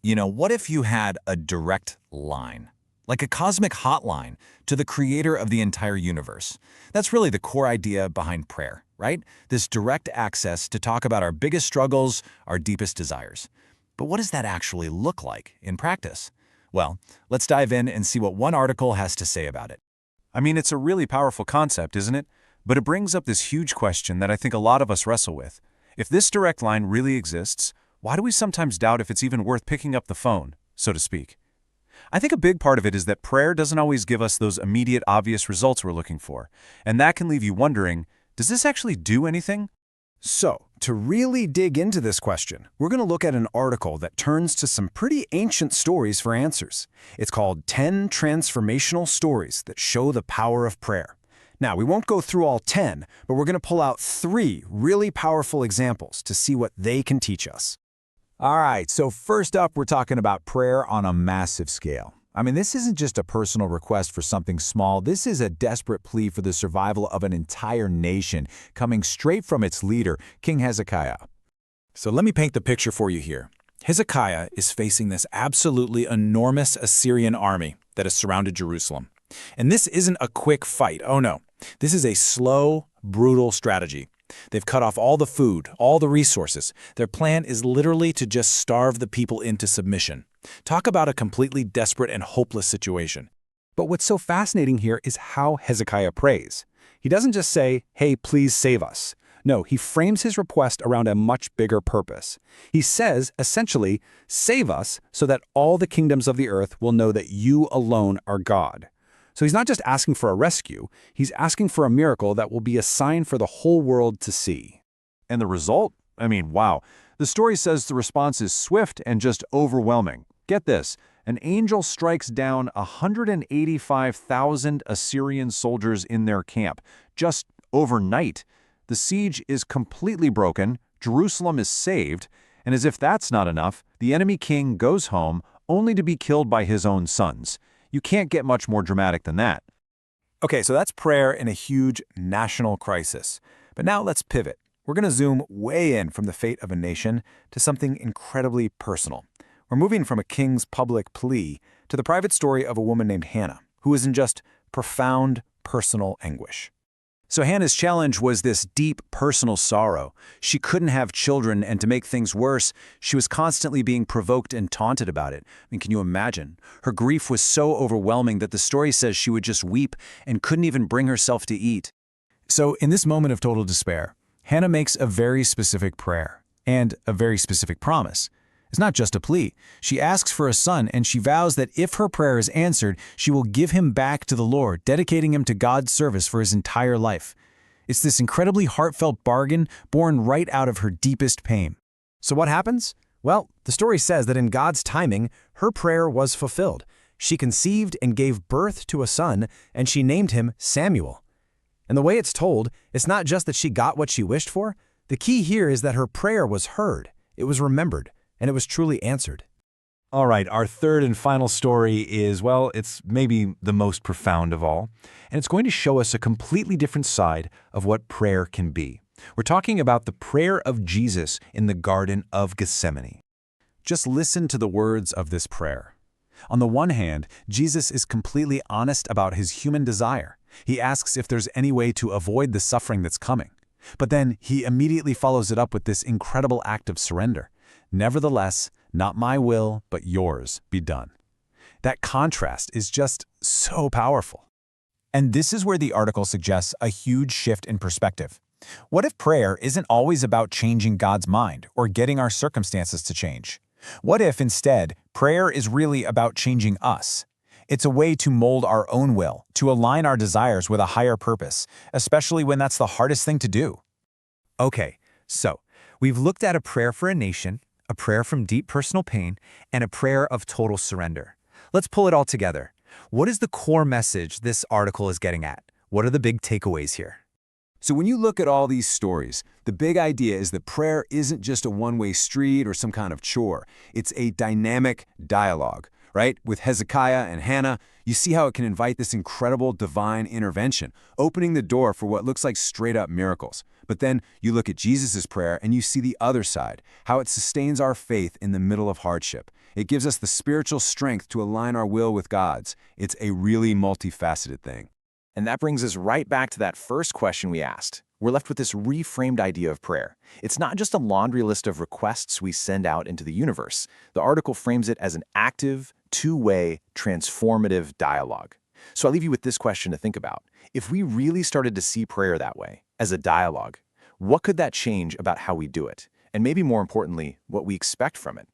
What if you had a direct line, like a cosmic hotline, to the creator of the entire universe? That's really the core idea behind prayer, right? This direct access to talk about our biggest struggles, our deepest desires. But what does that actually look like in practice? Well, let's dive in and see what one article has to say about it. I mean, it's a really powerful concept, isn't it? But it brings up this huge question that I think a lot of us wrestle with. If this direct line really exists, why do we sometimes doubt if it's even worth picking up the phone, so to speak? I think a big part of it is that prayer doesn't always give us those immediate, obvious results we're looking for. And that can leave you wondering, does this actually do anything? So, to really dig into this question, we're going to look at an article that turns to some pretty ancient stories for answers. It's called 10 Transformational Stories That Show the Power of Prayer. Now, we won't go through all 10, but we're going to pull out 3 really powerful examples to see what they can teach us. All right, so first up, we're talking about prayer on a massive scale. I mean, this isn't just a personal request for something small. This is a desperate plea for the survival of an entire nation, coming straight from its leader, King Hezekiah. So let me paint the picture for you here. Hezekiah is facing this absolutely enormous Assyrian army that has surrounded Jerusalem. And this isn't a quick fight. Oh no. This is a slow, brutal strategy. They've cut off all the food, all the resources. Their plan is literally to just starve the people into submission. Talk about a completely desperate and hopeless situation. But what's so fascinating here is how Hezekiah prays. He doesn't just say, "Hey, please save us." No, he frames his request around a much bigger purpose. He says, essentially, save us so that all the kingdoms of the earth will know that you alone are God. So he's not just asking for a rescue, he's asking for a miracle that will be a sign for the whole world to see. And the result? I mean, wow. The story says the response is swift and just overwhelming. Get this, an angel strikes down 185,000 Assyrian soldiers in their camp, just overnight. The siege is completely broken, Jerusalem is saved, and as if that's not enough, the enemy king goes home only to be killed by his own sons. You can't get much more dramatic than that. Okay, so that's prayer in a huge national crisis. But now let's pivot. We're going to zoom way in from the fate of a nation to something incredibly personal. We're moving from a king's public plea to the private story of a woman named Hannah, who is in just profound personal anguish. So Hannah's challenge was this deep personal sorrow. She couldn't have children, and to make things worse, she was constantly being provoked and taunted about it. I mean, can you imagine? Her grief was so overwhelming that the story says she would just weep and couldn't even bring herself to eat. So in this moment of total despair, Hannah makes a very specific prayer and a very specific promise. It's not just a plea. She asks for a son, and she vows that if her prayer is answered, she will give him back to the Lord, dedicating him to God's service for his entire life. It's this incredibly heartfelt bargain born right out of her deepest pain. So what happens? Well, the story says that in God's timing, her prayer was fulfilled. She conceived and gave birth to a son, and she named him Samuel. And the way it's told, it's not just that she got what she wished for. The key here is that her prayer was heard, it was remembered, and it was truly answered. All right, our third and final story is, well, it's maybe the most profound of all, and it's going to show us a completely different side of what prayer can be. We're talking about the prayer of Jesus in the Garden of Gethsemane. Just listen to the words of this prayer. On the one hand, Jesus is completely honest about his human desire. He asks if there's any way to avoid the suffering that's coming. But then he immediately follows it up with this incredible act of surrender. Nevertheless, not my will, but yours be done. That contrast is just so powerful. And this is where the article suggests a huge shift in perspective. What if prayer isn't always about changing God's mind or getting our circumstances to change? What if, instead, prayer is really about changing us? It's a way to mold our own will, to align our desires with a higher purpose, especially when that's the hardest thing to do. Okay, so we've looked at a prayer for a nation, a prayer from deep personal pain, and a prayer of total surrender. Let's pull it all together. What is the core message this article is getting at? What are the big takeaways here? So when you look at all these stories, the big idea is that prayer isn't just a one-way street or some kind of chore. It's a dynamic dialogue, right? With Hezekiah and Hannah, you see how it can invite this incredible divine intervention, opening the door for what looks like straight-up miracles. But then you look at Jesus' prayer and you see the other side, how it sustains our faith in the middle of hardship. It gives us the spiritual strength to align our will with God's. It's a really multifaceted thing. And that brings us right back to that first question we asked. We're left with this reframed idea of prayer. It's not just a laundry list of requests we send out into the universe. The article frames it as an active, two-way, transformative dialogue. So I'll leave you with this question to think about. If we really started to see prayer that way, as a dialogue, what could that change about how we do it? And maybe more importantly, what we expect from it?